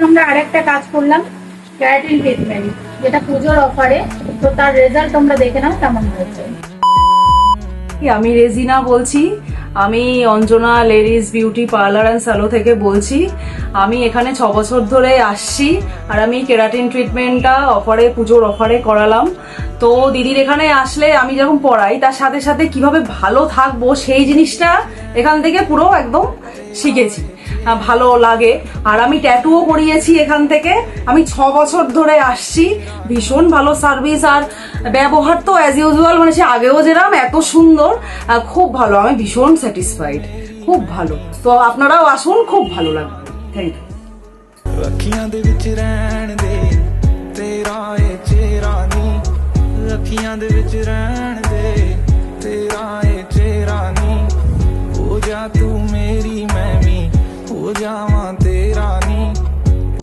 আমরা আরেকটা কাজ করলাম, ক্যারাটিন ট্রিটমেন্ট, যেটা পুজোর অফারে। তো তার রেজাল্ট তোমরা দেখে নাও কেমন হয়েছে। আমি রেজিনা বলছি। আমি Anjana ladies beauty parlour and shallow থেকে বলছি। আমি এখানে 6 বছর ধরে আসছি, আর আমি কেরাটিন ট্রিটমেন্টটা পুজোর অফারে করালাম। তো দিদির এখানে আসলে আমি যখন পড়াই তার সাথে সাথে কিভাবে ভালো থাকবো সেই জিনিসটা এখান থেকে পুরো একদম শিখেছি। ভালো লাগে। আর আমি ট্যাটুও করিয়েছি এখান থেকে। আমি 6 বছর ধরে আসছি। ভীষণ ভালো সার্ভিস, আর ব্যবহার তো অ্যাজ ইউজুয়াল, মানে সে আগেও যেরাম এত সুন্দর। খুব ভালো, আমি ভীষণ স্যাটিসফাইড, খুব ভালো। তো আপনারাও আসুন, খুব ভালো লাগবে। Thank you. ਅੱਖੀਆਂ ਦੇ ਵਿੱਚ ਰਹਿਣ ਦੇ ਤੇਰਾ ਏ ਚਿਹਰਾ ਨੀ, ਅੱਖੀਆਂ ਦੇ ਵਿੱਚ ਰਹਿਣ ਦੇ ਤੇਰਾ ਏ ਚਿਹਰਾ ਨੀ, ਹੋ ਜਾ ਤੂੰ ਮੇਰੀ ਮੈਂ ਵੀ ਹੋ ਜਾਵਾਂ